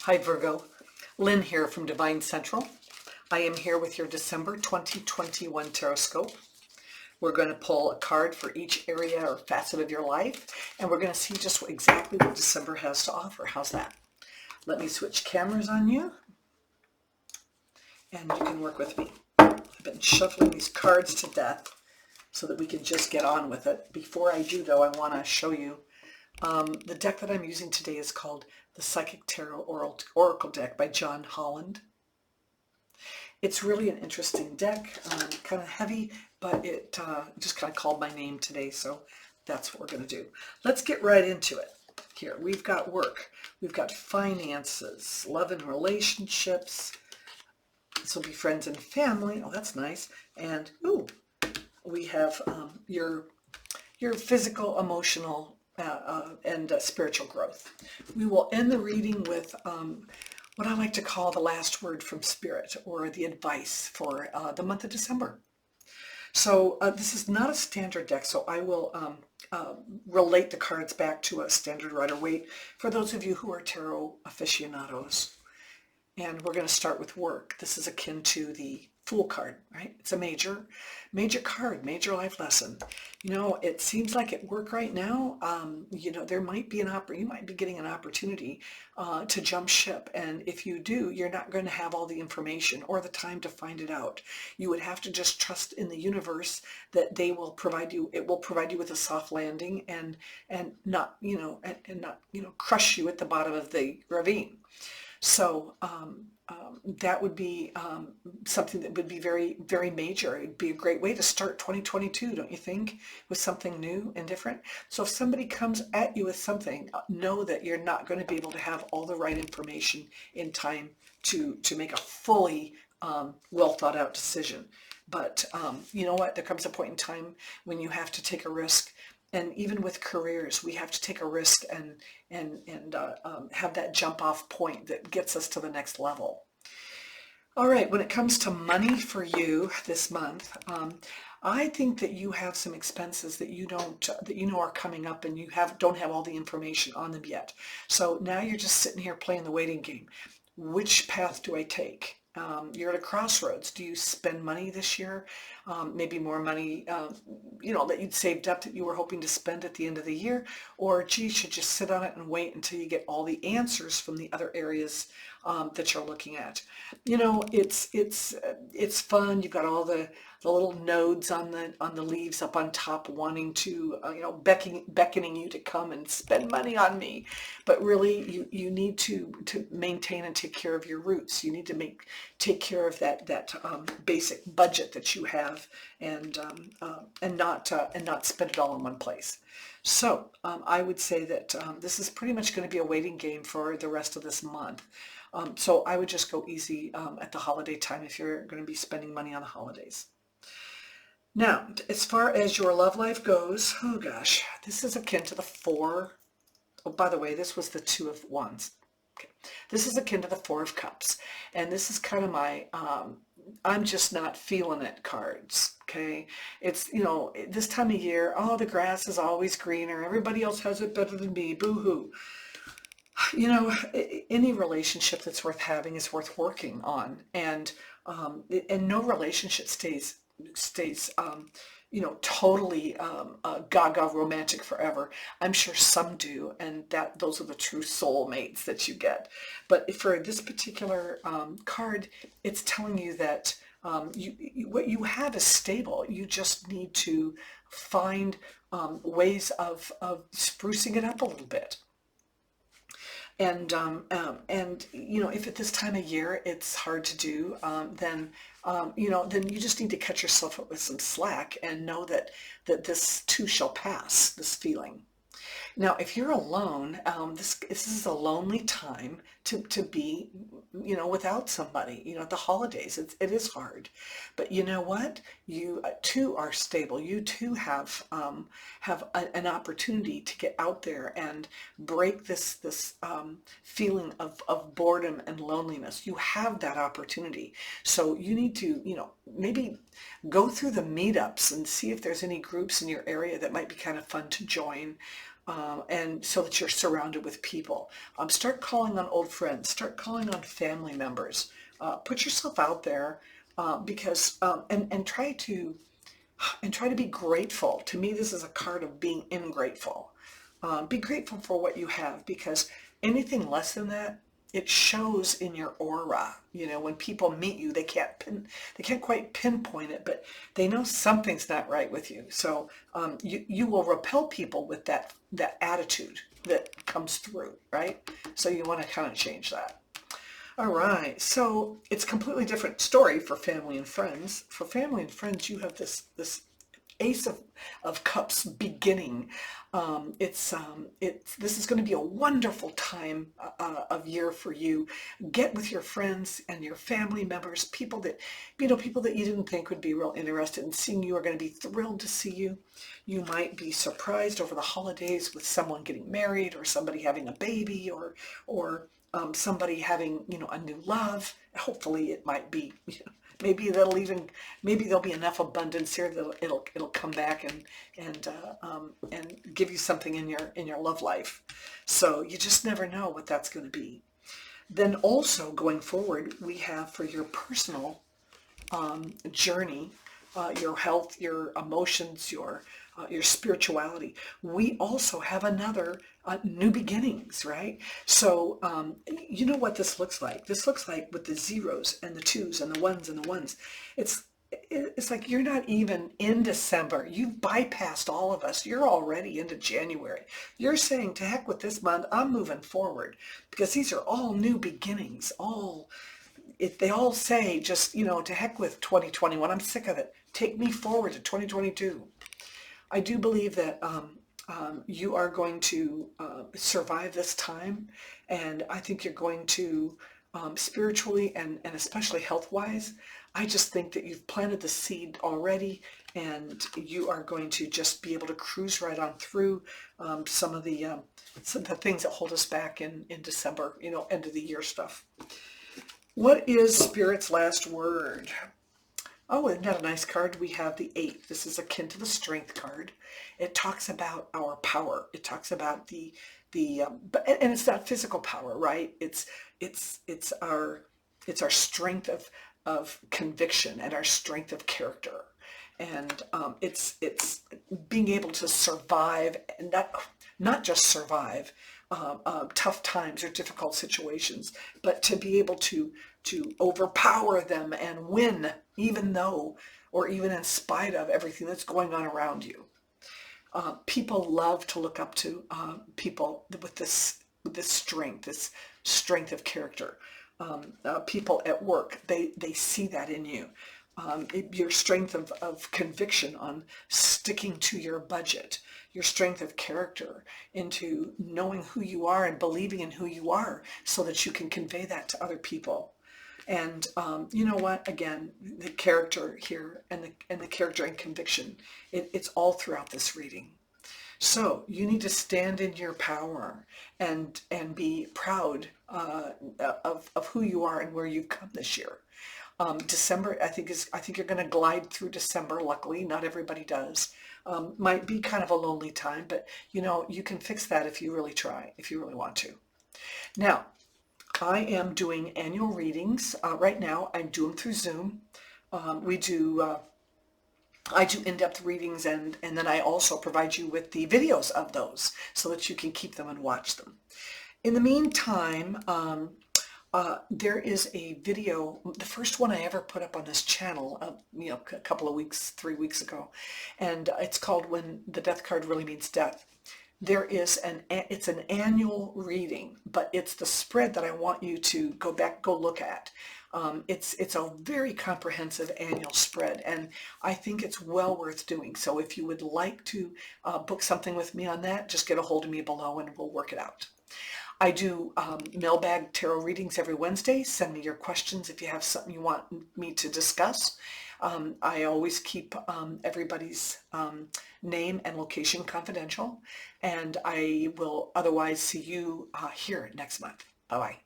Hi Virgo, Lynn here from DevineCentral. I am here with your December 2021 Tarotscope. We're going to pull a card for each area or facet of your life, and we're going to see just exactly what December has to offer. How's that? Let me switch cameras on you, and you can work with me. I've been shuffling these cards to death so that we can just get on with it. Before I do, though, I want to show you the deck that I'm using today is called the Psychic Tarot Oracle deck by John Holland. It's really an interesting deck, kind of heavy, but it just kind of called my name today, so that's what we're going to do. Let's get right into it. Here, we've got work, we've got finances, love and relationships. This will be friends and family. Oh, that's nice. And, ooh, we have your physical, emotional, and spiritual growth. We will end the reading with what I like to call the last word from Spirit, or the advice for the month of December. So this is not a standard deck, so I will relate the cards back to a standard Rider-Waite for those of you who are tarot aficionados. And we're going to start with work. This is akin to the Fool card, right? It's a major card, major life lesson. You know, it seems like at work right now, you know, there might be you might be getting an opportunity to jump ship. And if you do, you're not going to have all the information or the time to find it out. You would have to just trust in the universe that they will provide you, it will provide you with a soft landing and not, you know, and not, you know, crush you at the bottom of the ravine. So that would be something that would be very, very major. It'd be a great way to start 2022, don't you think, with something new and different? So if somebody comes at you with something, know that you're not going to be able to have all the right information in time to make a fully well thought out decision. But you know what? There comes a point in time when you have to take a risk. And even with careers, we have to take a risk and have that jump off point that gets us to the next level. All right, when it comes to money for you this month, I think that you have some expenses that you know are coming up, and you don't have all the information on them yet. So now you're just sitting here playing the waiting game. Which path do I take? You're at a crossroads. Do you spend money this year? Maybe more money, you know, that you'd saved up that you were hoping to spend at the end of the year? Or, gee, should you sit on it and wait until you get all the answers from the other areas that you're looking at? You know, it's fun. You've got all the little nodes on the leaves up on top wanting to, you know, beckoning you to come and spend money on me. But really, you need to maintain and take care of your roots. You need to take care of that basic budget that you have, and not spend it all in one place. So I would say that this is pretty much going to be a waiting game for the rest of this month. So I would just go easy at the holiday time if you're going to be spending money on the holidays. Now, as far as your love life goes, oh gosh, this is akin to the Four. Oh, by the way, this was the Two of Wands. Okay. This is akin to the Four of Cups. And this is kind of my, I'm just not feeling it cards. Okay. It's, you know, this time of year, oh, the grass is always greener. Everybody else has it better than me. Boo-hoo. You know, any relationship that's worth having is worth working on. And no relationship stays you know, totally gaga romantic forever. I'm sure some do, and those are the true soulmates that you get. But for this particular card, it's telling you that what you have is stable. You just need to find ways of sprucing it up a little bit. And you know, if at this time of year it's hard to do, then you know, then you just need to cut yourself up with some slack and know that this too shall pass, this feeling. Now, if you're alone, this is a lonely time to be, you know, without somebody. You know, at the holidays, it is hard. But you know what? You too are stable. You too have an opportunity to get out there and break this feeling of boredom and loneliness. You have that opportunity. So you need to, you know, maybe go through the meetups and see if there's any groups in your area that might be kind of fun to join. and so that you're surrounded with people. Start calling on old friends. Start calling on family members. Put yourself out there because and try to be grateful. To me, this is a card of being ingrateful. Be grateful for what you have, because anything less than that, it shows in your aura. You know, when people meet you, they can't quite pinpoint it, but they know something's not right with you. So you will repel people with that attitude that comes through, right? So you want to kind of change that. All right, so it's a completely different story for family and friends. For family and friends, you have this Ace of Cups beginning. This is going to be a wonderful time of year for you. Get with your friends and your family members, people that you didn't think would be real interested in seeing you are going to be thrilled to see you. You might be surprised over the holidays with someone getting married, or somebody having a baby, or somebody having a new love. Hopefully, it might be. Maybe there'll be enough abundance here that it'll come back and give you something in your love life. So you just never know what that's going to be. Then also going forward, we have for your personal journey, your health, your emotions, your spirituality. We also have another new beginnings, right? So you know what this looks like. This looks like with the zeros and the twos and the ones. It's like you're not even in December. You've bypassed all of us. You're already into January. You're saying, to heck with this month, I'm moving forward, because these are all new beginnings. They all say, just, to heck with 2021. I'm sick of it. Take me forward to 2022. I do believe that you are going to survive this time, and I think you're going to spiritually and especially health-wise. I just think that you've planted the seed already, and you are going to just be able to cruise right on through some of the things that hold us back in December, end of the year stuff. What is Spirit's last word? Oh, isn't that a nice card? We have the 8. This is akin to the Strength card. It talks about our power. It talks about and it's not physical power, right? It's our strength of conviction and our strength of character, and it's being able to survive, and not just survive tough times or difficult situations, but to be able to overpower them and win, even though, or even in spite of everything that's going on around you. People love to look up to people with this strength of character. People at work, they see that in you. Your strength of conviction on sticking to your budget, your strength of character into knowing who you are and believing in who you are, so that you can convey that to other people. And you know what? Again, the character here and the character and conviction, it's all throughout this reading. So you need to stand in your power and be proud of who you are and where you've come this year. December, I think you're going to glide through December. Luckily, not everybody does. Might be kind of a lonely time, but you can fix that if you really try, if you really want to. Now, I am doing annual readings right now. I do them through Zoom. I do in-depth readings, and then I also provide you with the videos of those so that you can keep them and watch them. In the meantime, there is a video, the first one I ever put up on this channel, a couple of weeks, 3 weeks ago, and it's called "When the Death Card Really Means Death." It's an annual reading, but it's the spread that I want you to go look at. It's a very comprehensive annual spread, and I think it's well worth doing. So if you would like to book something with me on that, just get a hold of me below and we'll work it out. I do mailbag tarot readings every Wednesday. Send me your questions if you have something you want me to discuss. I always keep everybody's name and location confidential, and I will otherwise see you here next month. Bye-bye.